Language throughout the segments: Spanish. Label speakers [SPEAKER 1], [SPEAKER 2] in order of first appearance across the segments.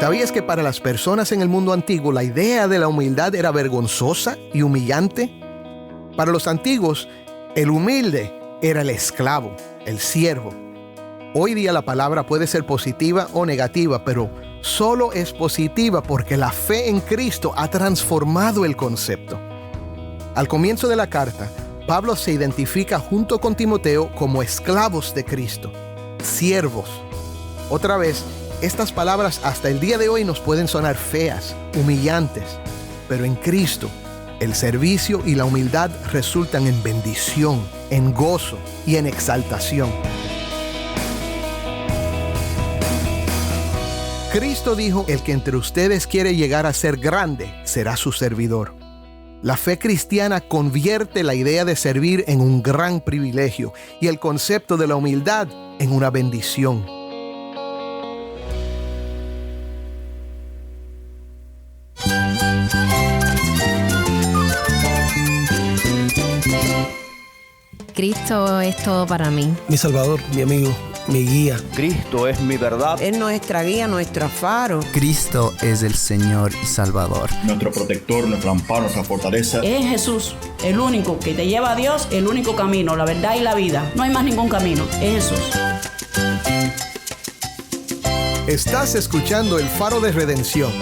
[SPEAKER 1] ¿Sabías que para las personas en el mundo antiguo la idea de la humildad era vergonzosa y humillante? Para los antiguos, el humilde era el esclavo, el siervo. Hoy día la palabra puede ser positiva o negativa, pero solo es positiva porque la fe en Cristo ha transformado el concepto. Al comienzo de la carta, Pablo se identifica junto con Timoteo como esclavos de Cristo, siervos. Otra vez, estas palabras hasta el día de hoy nos pueden sonar feas, humillantes, pero en Cristo, el servicio y la humildad resultan en bendición, en gozo y en exaltación. Cristo dijo: el que entre ustedes quiere llegar a ser grande, será su servidor. La fe cristiana convierte la idea de servir en un gran privilegio y el concepto de la humildad en una bendición.
[SPEAKER 2] Cristo es todo para mí.
[SPEAKER 3] Mi Salvador, mi amigo, mi guía.
[SPEAKER 4] Cristo es mi verdad.
[SPEAKER 5] Es nuestra guía, nuestro faro.
[SPEAKER 6] Cristo es el Señor y Salvador.
[SPEAKER 7] Nuestro protector, nuestro amparo, nuestra fortaleza.
[SPEAKER 8] Es Jesús, el único que te lleva a Dios, el único camino, la verdad y la vida. No hay más ningún camino, es Jesús.
[SPEAKER 1] Estás escuchando El Faro de Redención.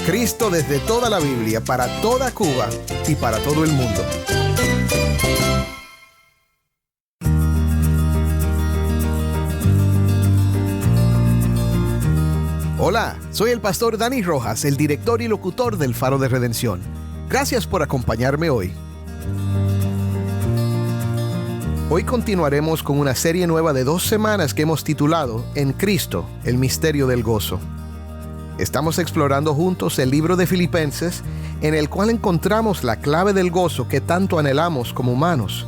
[SPEAKER 1] Cristo desde toda la Biblia, para toda Cuba y para todo el mundo. Hola, soy el pastor Dani Rojas, el director y locutor del Faro de Redención. Gracias por acompañarme hoy. Hoy continuaremos con una serie nueva de 2 semanas que hemos titulado En Cristo, el misterio del gozo. Estamos explorando juntos el libro de Filipenses, en el cual encontramos la clave del gozo que tanto anhelamos como humanos.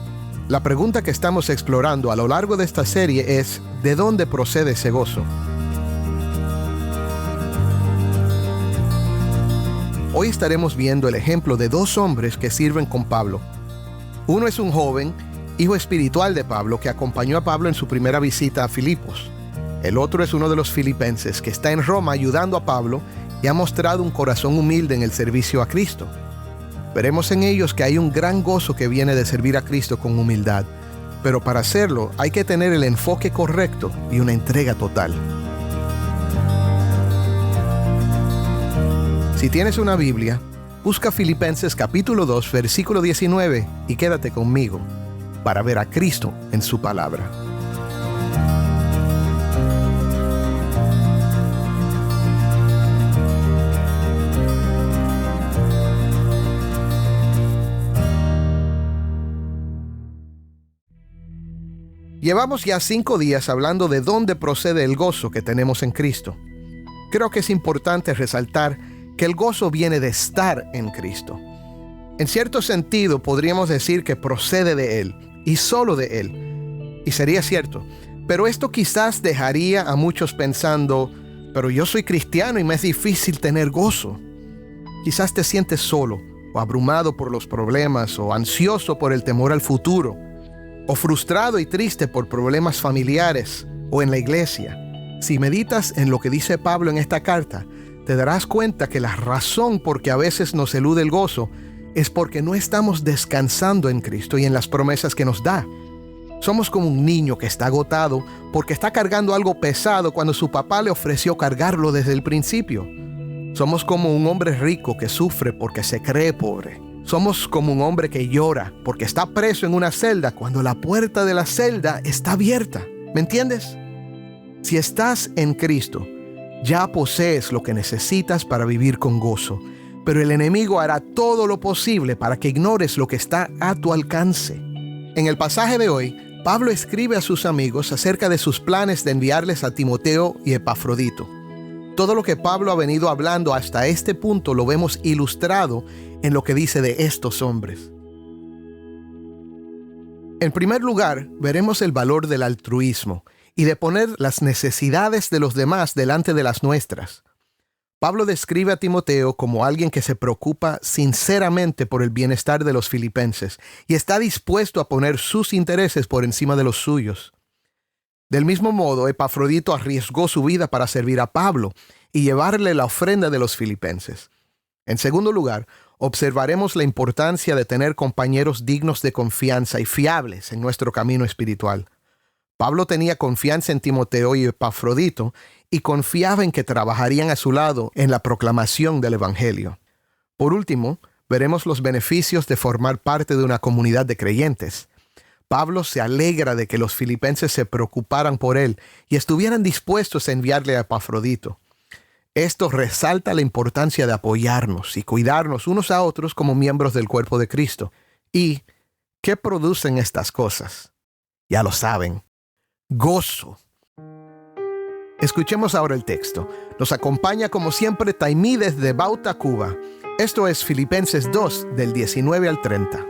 [SPEAKER 1] La pregunta que estamos explorando a lo largo de esta serie es: ¿de dónde procede ese gozo? Hoy estaremos viendo el ejemplo de 2 hombres que sirven con Pablo. Uno es un joven, hijo espiritual de Pablo, que acompañó a Pablo en su primera visita a Filipos. El otro es uno de los filipenses que está en Roma ayudando a Pablo y ha mostrado un corazón humilde en el servicio a Cristo. Veremos en ellos que hay un gran gozo que viene de servir a Cristo con humildad, pero para hacerlo hay que tener el enfoque correcto y una entrega total. Si tienes una Biblia, busca Filipenses capítulo 2, versículo 19 y quédate conmigo para ver a Cristo en su palabra. Llevamos ya 5 días hablando de dónde procede el gozo que tenemos en Cristo. Creo que es importante resaltar que el gozo viene de estar en Cristo. En cierto sentido, podríamos decir que procede de Él, y solo de Él. Y sería cierto, pero esto quizás dejaría a muchos pensando: pero yo soy cristiano y me es difícil tener gozo. Quizás te sientes solo, o abrumado por los problemas, o ansioso por el temor al futuro, o frustrado y triste por problemas familiares, o en la iglesia. Si meditas en lo que dice Pablo en esta carta, te darás cuenta que la razón por que a veces nos elude el gozo es porque no estamos descansando en Cristo y en las promesas que nos da. Somos como un niño que está agotado porque está cargando algo pesado cuando su papá le ofreció cargarlo desde el principio. Somos como un hombre rico que sufre porque se cree pobre. Somos como un hombre que llora porque está preso en una celda cuando la puerta de la celda está abierta. ¿Me entiendes? Si estás en Cristo, ya posees lo que necesitas para vivir con gozo, pero el enemigo hará todo lo posible para que ignores lo que está a tu alcance. En el pasaje de hoy, Pablo escribe a sus amigos acerca de sus planes de enviarles a Timoteo y Epafrodito. Todo lo que Pablo ha venido hablando hasta este punto lo vemos ilustrado en lo que dice de estos hombres. En primer lugar, veremos el valor del altruismo y de poner las necesidades de los demás delante de las nuestras. Pablo describe a Timoteo como alguien que se preocupa sinceramente por el bienestar de los filipenses y está dispuesto a poner sus intereses por encima de los suyos. Del mismo modo, Epafrodito arriesgó su vida para servir a Pablo y llevarle la ofrenda de los filipenses. En segundo lugar, observaremos la importancia de tener compañeros dignos de confianza y fiables en nuestro camino espiritual. Pablo tenía confianza en Timoteo y Epafrodito y confiaba en que trabajarían a su lado en la proclamación del Evangelio. Por último, veremos los beneficios de formar parte de una comunidad de creyentes. Pablo se alegra de que los filipenses se preocuparan por él y estuvieran dispuestos a enviarle a Epafrodito. Esto resalta la importancia de apoyarnos y cuidarnos unos a otros como miembros del cuerpo de Cristo. ¿Y qué producen estas cosas? Ya lo saben. Gozo. Escuchemos ahora el texto. Nos acompaña como siempre Taimí desde Bauta, Cuba. Esto es Filipenses 2, del 19 al 30.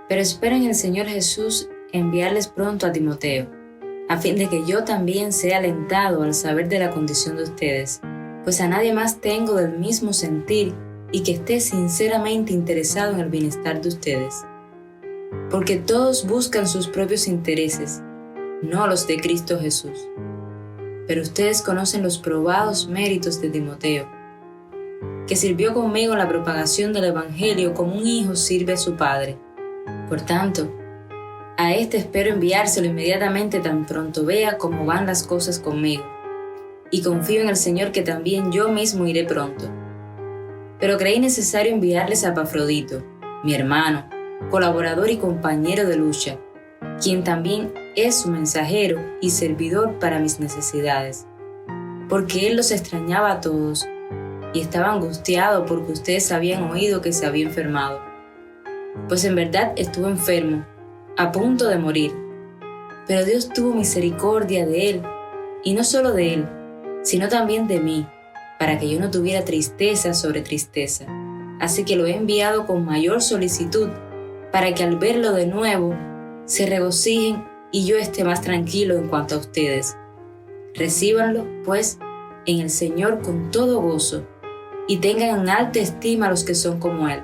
[SPEAKER 4] Pero espero en el Señor Jesús enviarles pronto a Timoteo, a fin de que yo también sea alentado al saber de la condición de ustedes, pues a nadie más tengo del mismo sentir y que esté sinceramente interesado en el bienestar de ustedes. Porque todos buscan sus propios intereses, no los de Cristo Jesús. Pero ustedes conocen los probados méritos de Timoteo, que sirvió conmigo en la propagación del Evangelio como un hijo sirve a su padre. Por tanto, a este espero enviárselo inmediatamente tan pronto vea cómo van las cosas conmigo, y confío en el Señor que también yo mismo iré pronto. Pero creí necesario enviarles a Epafrodito, mi hermano, colaborador y compañero de lucha, quien también es su mensajero y servidor para mis necesidades, porque él los extrañaba a todos y estaba angustiado porque ustedes habían oído que se había enfermado. Pues en verdad estuvo enfermo, a punto de morir. Pero Dios tuvo misericordia de él, y no solo de él, sino también de mí, para que yo no tuviera tristeza sobre tristeza. Así que lo he enviado con mayor solicitud, para que al verlo de nuevo, se regocijen y yo esté más tranquilo en cuanto a ustedes. Recíbanlo, pues, en el Señor con todo gozo, y tengan en alta estima a los que son como él,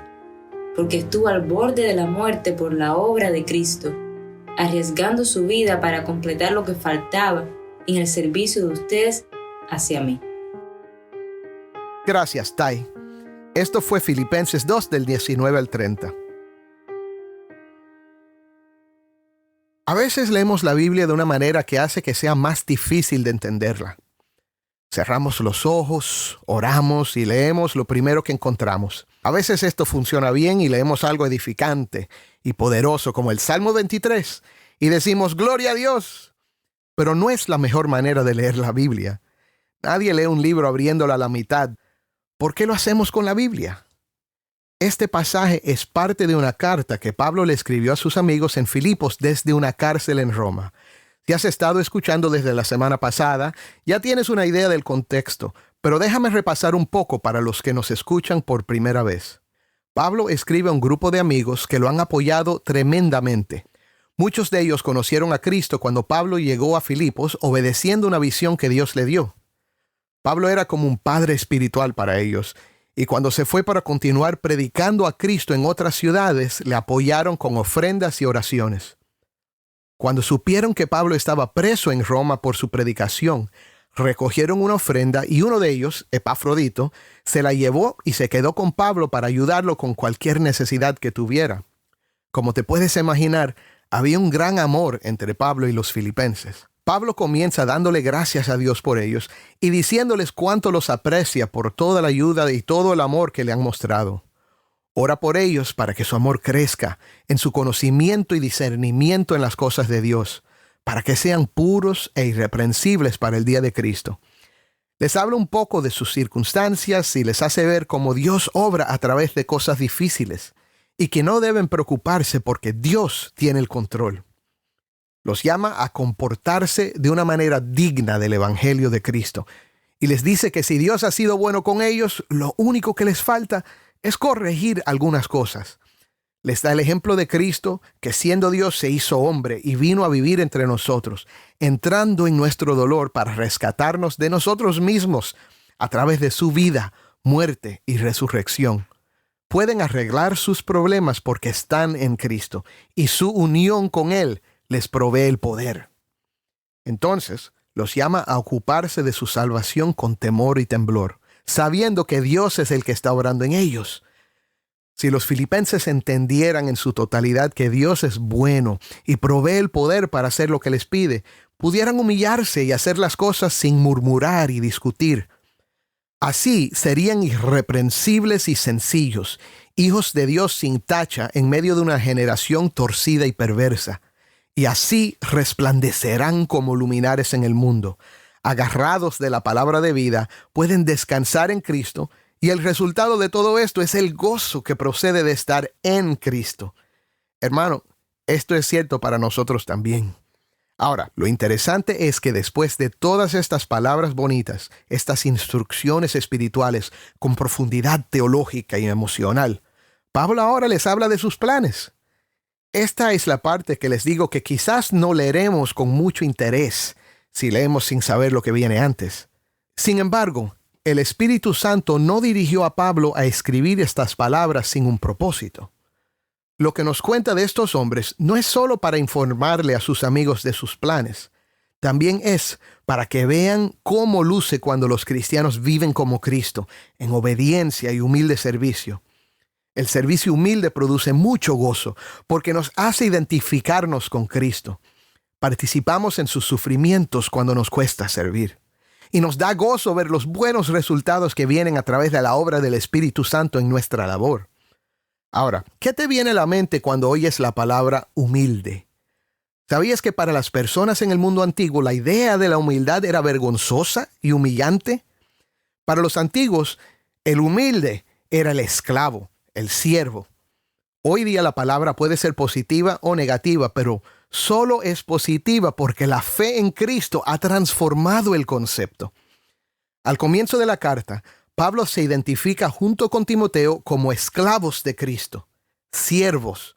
[SPEAKER 4] porque estuvo al borde de la muerte por la obra de Cristo, arriesgando su vida para completar lo que faltaba en el servicio de ustedes hacia mí.
[SPEAKER 1] Gracias, Tai. Esto fue Filipenses 2 del 19 al 30. A veces leemos la Biblia de una manera que hace que sea más difícil de entenderla. Cerramos los ojos, oramos y leemos lo primero que encontramos. A veces esto funciona bien y leemos algo edificante y poderoso como el Salmo 23 y decimos ¡Gloria a Dios! Pero no es la mejor manera de leer la Biblia. Nadie lee un libro abriéndolo a la mitad. ¿Por qué lo hacemos con la Biblia? Este pasaje es parte de una carta que Pablo le escribió a sus amigos en Filipos desde una cárcel en Roma. Si has estado escuchando desde la semana pasada, ya tienes una idea del contexto, pero déjame repasar un poco para los que nos escuchan por primera vez. Pablo escribe a un grupo de amigos que lo han apoyado tremendamente. Muchos de ellos conocieron a Cristo cuando Pablo llegó a Filipos obedeciendo una visión que Dios le dio. Pablo era como un padre espiritual para ellos, y cuando se fue para continuar predicando a Cristo en otras ciudades, le apoyaron con ofrendas y oraciones. Cuando supieron que Pablo estaba preso en Roma por su predicación, recogieron una ofrenda y uno de ellos, Epafrodito, se la llevó y se quedó con Pablo para ayudarlo con cualquier necesidad que tuviera. Como te puedes imaginar, había un gran amor entre Pablo y los filipenses. Pablo comienza dándole gracias a Dios por ellos y diciéndoles cuánto los aprecia por toda la ayuda y todo el amor que le han mostrado. Ora por ellos para que su amor crezca en su conocimiento y discernimiento en las cosas de Dios, para que sean puros e irreprensibles para el día de Cristo. Les habla un poco de sus circunstancias y les hace ver cómo Dios obra a través de cosas difíciles y que no deben preocuparse porque Dios tiene el control. Los llama a comportarse de una manera digna del Evangelio de Cristo y les dice que si Dios ha sido bueno con ellos, lo único que les falta es corregir algunas cosas. Les da el ejemplo de Cristo, que siendo Dios se hizo hombre y vino a vivir entre nosotros, entrando en nuestro dolor para rescatarnos de nosotros mismos a través de su vida, muerte y resurrección. Pueden arreglar sus problemas porque están en Cristo y su unión con Él les provee el poder. Entonces, los llama a ocuparse de su salvación con temor y temblor, sabiendo que Dios es el que está obrando en ellos. Si los filipenses entendieran en su totalidad que Dios es bueno y provee el poder para hacer lo que les pide, pudieran humillarse y hacer las cosas sin murmurar y discutir. Así serían irreprensibles y sencillos, hijos de Dios sin tacha en medio de una generación torcida y perversa. Y así resplandecerán como luminares en el mundo. Agarrados de la palabra de vida, pueden descansar en Cristo, y el resultado de todo esto es el gozo que procede de estar en Cristo. Hermano, esto es cierto para nosotros también. Ahora, lo interesante es que después de todas estas palabras bonitas, estas instrucciones espirituales con profundidad teológica y emocional, Pablo ahora les habla de sus planes. Esta es la parte que les digo que quizás no leeremos con mucho interés si leemos sin saber lo que viene antes. Sin embargo, el Espíritu Santo no dirigió a Pablo a escribir estas palabras sin un propósito. Lo que nos cuenta de estos hombres no es solo para informarle a sus amigos de sus planes, también es para que vean cómo luce cuando los cristianos viven como Cristo, en obediencia y humilde servicio. El servicio humilde produce mucho gozo porque nos hace identificarnos con Cristo. Participamos en sus sufrimientos cuando nos cuesta servir. Y nos da gozo ver los buenos resultados que vienen a través de la obra del Espíritu Santo en nuestra labor. Ahora, ¿qué te viene a la mente cuando oyes la palabra humilde? ¿Sabías que para las personas en el mundo antiguo la idea de la humildad era vergonzosa y humillante? Para los antiguos, el humilde era el esclavo, el siervo. Hoy día la palabra puede ser positiva o negativa, pero solo es positiva porque la fe en Cristo ha transformado el concepto. Al comienzo de la carta, Pablo se identifica junto con Timoteo como esclavos de Cristo, siervos.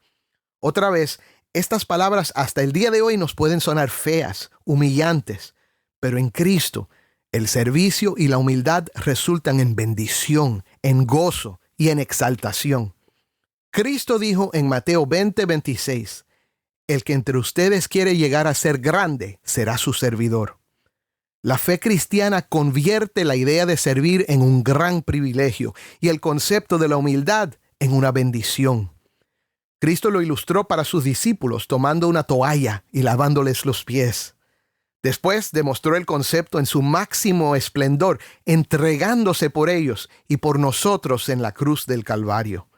[SPEAKER 1] Otra vez, estas palabras hasta el día de hoy nos pueden sonar feas, humillantes, pero en Cristo el servicio y la humildad resultan en bendición, en gozo y en exaltación. Cristo dijo en Mateo 20:26, el que entre ustedes quiere llegar a ser grande será su servidor. La fe cristiana convierte la idea de servir en un gran privilegio y el concepto de la humildad en una bendición. Cristo lo ilustró para sus discípulos tomando una toalla y lavándoles los pies. Después demostró el concepto en su máximo esplendor, entregándose por ellos y por nosotros en la cruz del Calvario.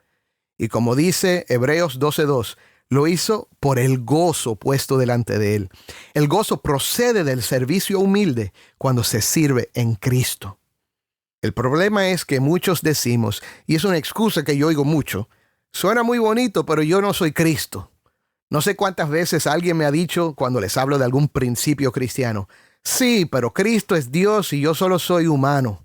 [SPEAKER 1] Y como dice Hebreos 12:2, lo hizo por el gozo puesto delante de él. El gozo procede del servicio humilde cuando se sirve en Cristo. El problema es que muchos decimos, y es una excusa que yo oigo mucho, suena muy bonito, pero yo no soy Cristo. No sé cuántas veces alguien me ha dicho cuando les hablo de algún principio cristiano, sí, pero Cristo es Dios y yo solo soy humano.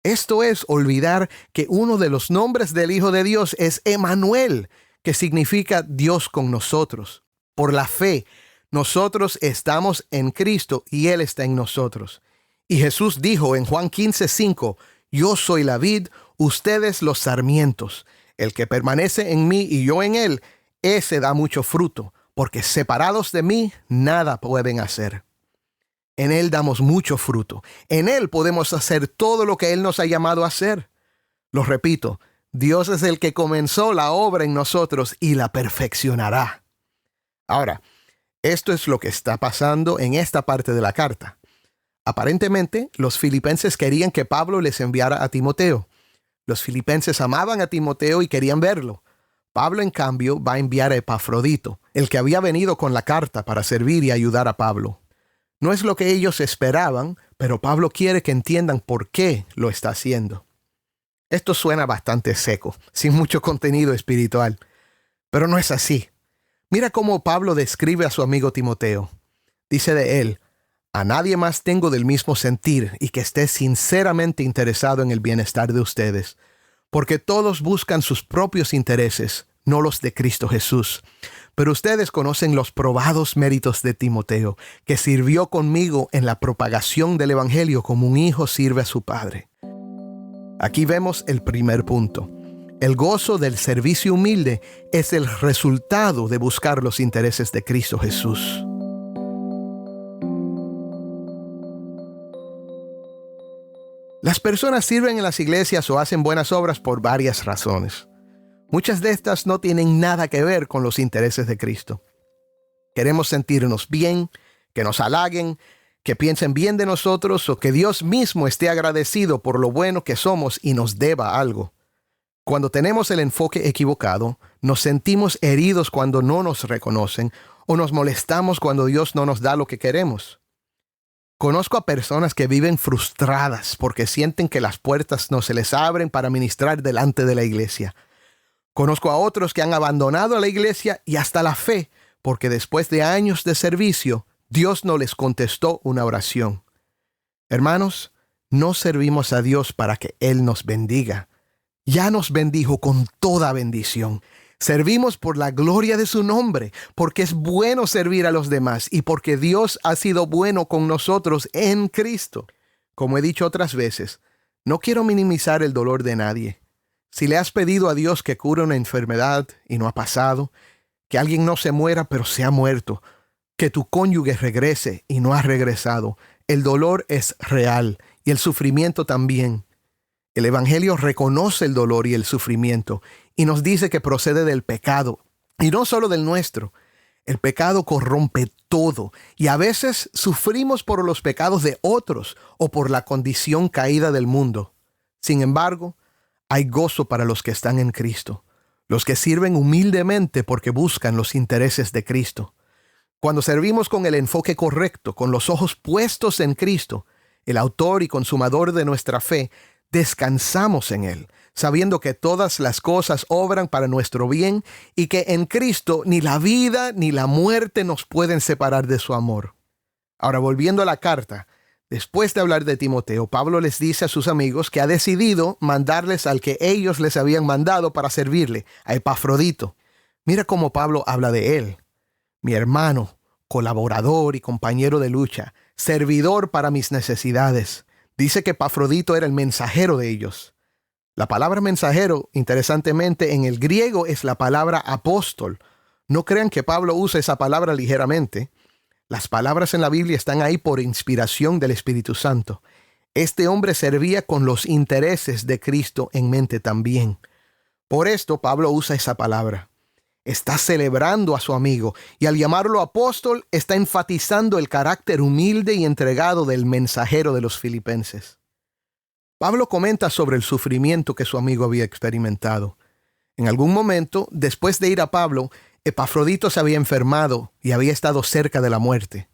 [SPEAKER 1] Esto es olvidar que uno de los nombres del Hijo de Dios es Emmanuel, que significa Dios con nosotros. Por la fe, nosotros estamos en Cristo y Él está en nosotros. Y Jesús dijo en Juan 15:5, yo soy la vid, ustedes los sarmientos. El que permanece en mí y yo en él, ese da mucho fruto, porque separados de mí, nada pueden hacer. En Él damos mucho fruto. En Él podemos hacer todo lo que Él nos ha llamado a hacer. Lo repito, Dios es el que comenzó la obra en nosotros y la perfeccionará. Ahora, esto es lo que está pasando en esta parte de la carta. Aparentemente, los filipenses querían que Pablo les enviara a Timoteo. Los filipenses amaban a Timoteo y querían verlo. Pablo, en cambio, va a enviar a Epafrodito, el que había venido con la carta para servir y ayudar a Pablo. No es lo que ellos esperaban, pero Pablo quiere que entiendan por qué lo está haciendo. Esto suena bastante seco, sin mucho contenido espiritual, pero no es así. Mira cómo Pablo describe a su amigo Timoteo. Dice de él, a nadie más tengo del mismo sentir y que esté sinceramente interesado en el bienestar de ustedes, porque todos buscan sus propios intereses, no los de Cristo Jesús. Pero ustedes conocen los probados méritos de Timoteo, que sirvió conmigo en la propagación del Evangelio como un hijo sirve a su padre. Aquí vemos el primer punto. El gozo del servicio humilde es el resultado de buscar los intereses de Cristo Jesús. Las personas sirven en las iglesias o hacen buenas obras por varias razones. Muchas de estas no tienen nada que ver con los intereses de Cristo. Queremos sentirnos bien, que nos halaguen, que piensen bien de nosotros o que Dios mismo esté agradecido por lo bueno que somos y nos deba algo. Cuando tenemos el enfoque equivocado, nos sentimos heridos cuando no nos reconocen o nos molestamos cuando Dios no nos da lo que queremos. Conozco a personas que viven frustradas porque sienten que las puertas no se les abren para ministrar delante de la iglesia. Conozco a otros que han abandonado a la iglesia y hasta la fe porque después de años de servicio, Dios no les contestó una oración. Hermanos, no servimos a Dios para que Él nos bendiga. Ya nos bendijo con toda bendición. Servimos por la gloria de su nombre, porque es bueno servir a los demás y porque Dios ha sido bueno con nosotros en Cristo. Como he dicho otras veces, no quiero minimizar el dolor de nadie. Si le has pedido a Dios que cure una enfermedad y no ha pasado, que alguien no se muera pero se ha muerto, que tu cónyuge regrese y no ha regresado, el dolor es real y el sufrimiento también. El Evangelio reconoce el dolor y el sufrimiento y nos dice que procede del pecado, y no solo del nuestro. El pecado corrompe todo, y a veces sufrimos por los pecados de otros o por la condición caída del mundo. Sin embargo, hay gozo para los que están en Cristo, los que sirven humildemente porque buscan los intereses de Cristo. Cuando servimos con el enfoque correcto, con los ojos puestos en Cristo, el autor y consumador de nuestra fe, descansamos en Él, sabiendo que todas las cosas obran para nuestro bien y que en Cristo ni la vida ni la muerte nos pueden separar de su amor. Ahora, volviendo a la carta, después de hablar de Timoteo, Pablo les dice a sus amigos que ha decidido mandarles al que ellos les habían mandado para servirle, a Epafrodito. Mira cómo Pablo habla de él. Mi hermano, colaborador y compañero de lucha, servidor para mis necesidades. Dice que Epafrodito era el mensajero de ellos. La palabra mensajero, interesantemente, en el griego es la palabra apóstol. No crean que Pablo usa esa palabra ligeramente. Las palabras en la Biblia están ahí por inspiración del Espíritu Santo. Este hombre servía con los intereses de Cristo en mente también. Por esto Pablo usa esa palabra. Está celebrando a su amigo y al llamarlo apóstol está enfatizando el carácter humilde y entregado del mensajero de los filipenses. Pablo comenta sobre el sufrimiento que su amigo había experimentado. En algún momento, después de ir a Pablo, Epafrodito se había enfermado y había estado cerca de la muerte.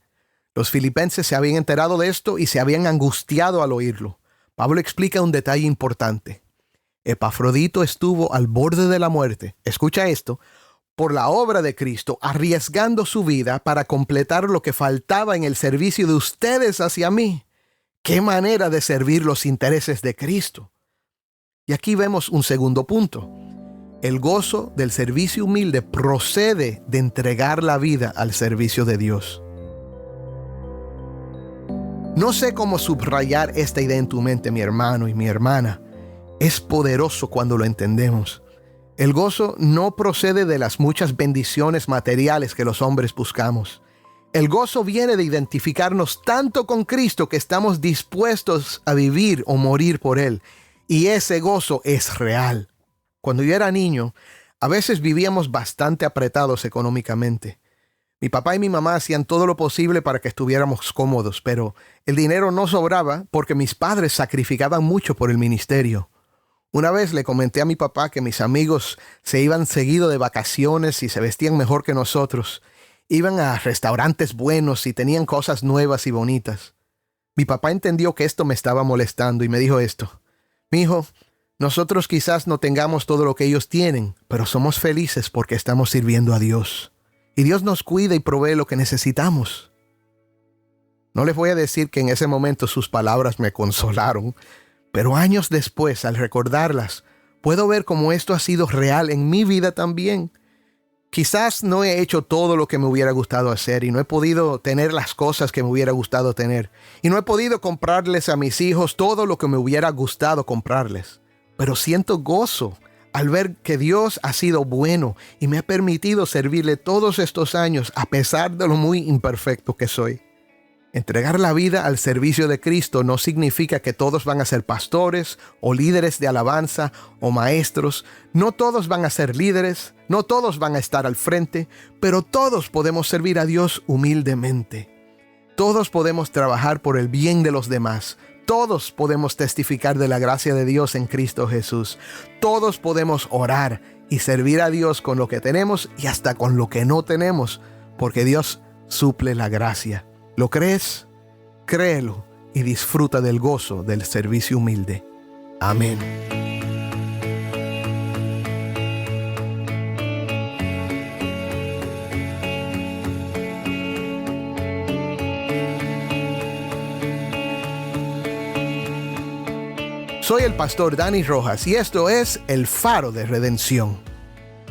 [SPEAKER 1] Los filipenses se habían enterado de esto y se habían angustiado al oírlo. Pablo explica un detalle importante. Epafrodito estuvo al borde de la muerte. Escucha esto. Por la obra de Cristo, arriesgando su vida para completar lo que faltaba en el servicio de ustedes hacia mí. ¡Qué manera de servir los intereses de Cristo! Y aquí vemos un segundo punto. El gozo del servicio humilde procede de entregar la vida al servicio de Dios. No sé cómo subrayar esta idea en tu mente, mi hermano y mi hermana. Es poderoso cuando lo entendemos. El gozo no procede de las muchas bendiciones materiales que los hombres buscamos. El gozo viene de identificarnos tanto con Cristo que estamos dispuestos a vivir o morir por Él. Y ese gozo es real. Cuando yo era niño, a veces vivíamos bastante apretados económicamente. Mi papá y mi mamá hacían todo lo posible para que estuviéramos cómodos, pero el dinero no sobraba porque mis padres sacrificaban mucho por el ministerio. Una vez le comenté a mi papá que mis amigos se iban seguido de vacaciones y se vestían mejor que nosotros. Iban a restaurantes buenos y tenían cosas nuevas y bonitas. Mi papá entendió que esto me estaba molestando y me dijo esto. Mijo, nosotros quizás no tengamos todo lo que ellos tienen, pero somos felices porque estamos sirviendo a Dios. Y Dios nos cuida y provee lo que necesitamos. No les voy a decir que en ese momento sus palabras me consolaron, pero años después, al recordarlas, puedo ver cómo esto ha sido real en mi vida también. Quizás no he hecho todo lo que me hubiera gustado hacer y no he podido tener las cosas que me hubiera gustado tener. Y no he podido comprarles a mis hijos todo lo que me hubiera gustado comprarles. Pero siento gozo al ver que Dios ha sido bueno y me ha permitido servirle todos estos años a pesar de lo muy imperfecto que soy. Entregar la vida al servicio de Cristo no significa que todos van a ser pastores o líderes de alabanza o maestros. No todos van a ser líderes, no todos van a estar al frente, pero todos podemos servir a Dios humildemente. Todos podemos trabajar por el bien de los demás. Todos podemos testificar de la gracia de Dios en Cristo Jesús. Todos podemos orar y servir a Dios con lo que tenemos y hasta con lo que no tenemos, porque Dios suple la gracia. ¿Lo crees? Créelo y disfruta del gozo del servicio humilde. Amén. Soy el pastor Dani Rojas y esto es El Faro de Redención.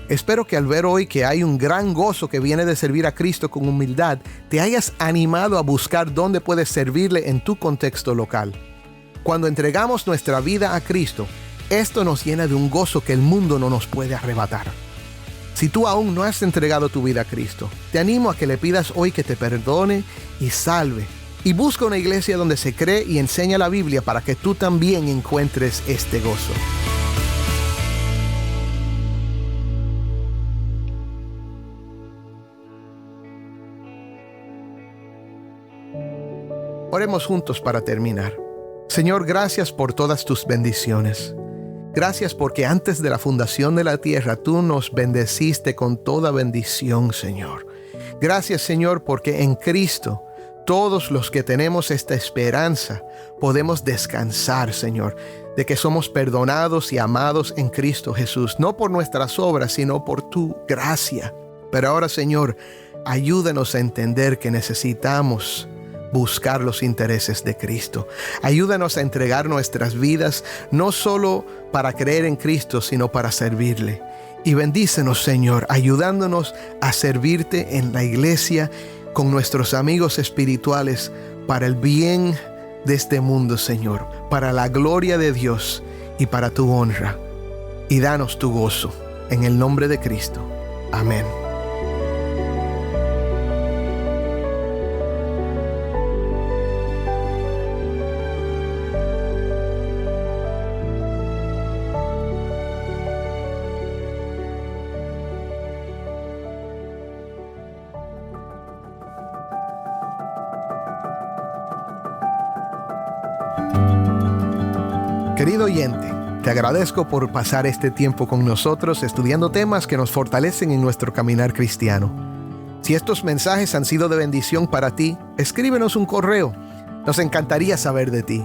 [SPEAKER 1] Espero que al ver hoy que hay un gran gozo que viene de servir a Cristo con humildad, te hayas animado a buscar dónde puedes servirle en tu contexto local. Cuando entregamos nuestra vida a Cristo, esto nos llena de un gozo que el mundo no nos puede arrebatar. Si tú aún no has entregado tu vida a Cristo, te animo a que le pidas hoy que te perdone y salve. Y busca una iglesia donde se cree y enseña la Biblia para que tú también encuentres este gozo. Oremos juntos para terminar. Señor, gracias por todas tus bendiciones. Gracias porque antes de la fundación de la tierra tú nos bendeciste con toda bendición, Señor. Gracias, Señor, porque en Cristo todos los que tenemos esta esperanza podemos descansar, Señor, de que somos perdonados y amados en Cristo Jesús, no por nuestras obras, sino por tu gracia. Pero ahora, Señor, ayúdanos a entender que necesitamos buscar los intereses de Cristo. Ayúdanos a entregar nuestras vidas, no solo para creer en Cristo, sino para servirle. Y bendícenos, Señor, ayudándonos a servirte en la iglesia, con nuestros amigos espirituales, para el bien de este mundo, Señor, para la gloria de Dios y para tu honra. Y danos tu gozo, en el nombre de Cristo. Amén. Querido oyente, te agradezco por pasar este tiempo con nosotros estudiando temas que nos fortalecen en nuestro caminar cristiano. Si estos mensajes han sido de bendición para ti, escríbenos un correo. Nos encantaría saber de ti.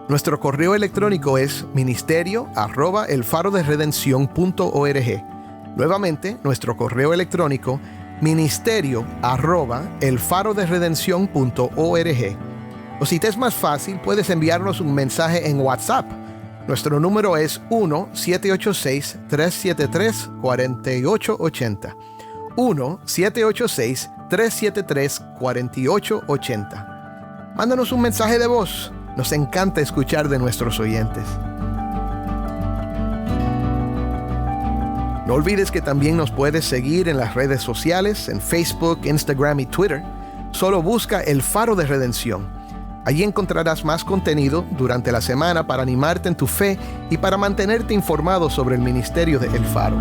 [SPEAKER 1] Nuestro correo electrónico es ministerio@elfaroderedencion.org. Nuevamente, nuestro correo electrónico ministerio@elfaroderedencion.org. O si te es más fácil, puedes enviarnos un mensaje en WhatsApp. Nuestro número es 1-786-373-4880. 1-786-373-4880. Mándanos un mensaje de voz. Nos encanta escuchar de nuestros oyentes. No olvides que también nos puedes seguir en las redes sociales, en Facebook, Instagram y Twitter. Solo busca El Faro de Redención. Allí encontrarás más contenido durante la semana para animarte en tu fe y para mantenerte informado sobre el ministerio de El Faro.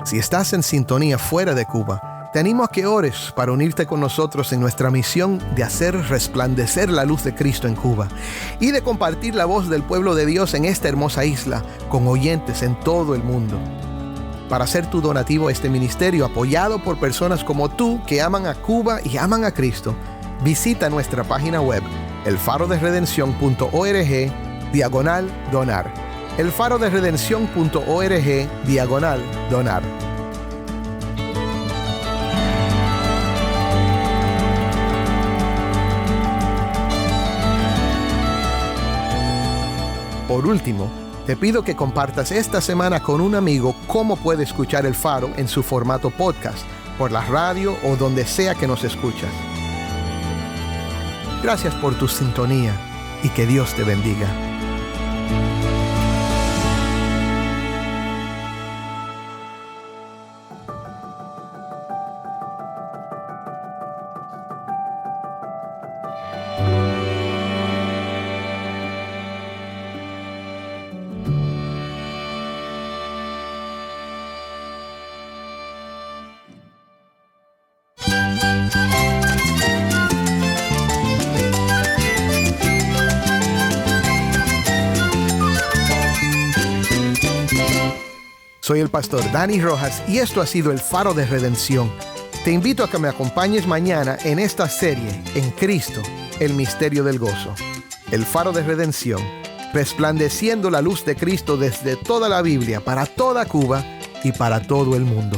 [SPEAKER 1] Si estás en sintonía fuera de Cuba, te animo a que ores para unirte con nosotros en nuestra misión de hacer resplandecer la luz de Cristo en Cuba y de compartir la voz del pueblo de Dios en esta hermosa isla con oyentes en todo el mundo. Para hacer tu donativo a este ministerio apoyado por personas como tú que aman a Cuba y aman a Cristo, visita nuestra página web elfaroderedencion.org/donar. elfaroderedencion.org/donar. Por último, te pido que compartas esta semana con un amigo cómo puede escuchar El Faro en su formato podcast, por la radio o donde sea que nos escuchas. Gracias por tu sintonía y que Dios te bendiga. Soy el pastor Dani Rojas y esto ha sido el Faro de Redención. Te invito a que me acompañes mañana en esta serie, En Cristo, el misterio del gozo. El Faro de Redención, resplandeciendo la luz de Cristo desde toda la Biblia, para toda Cuba y para todo el mundo.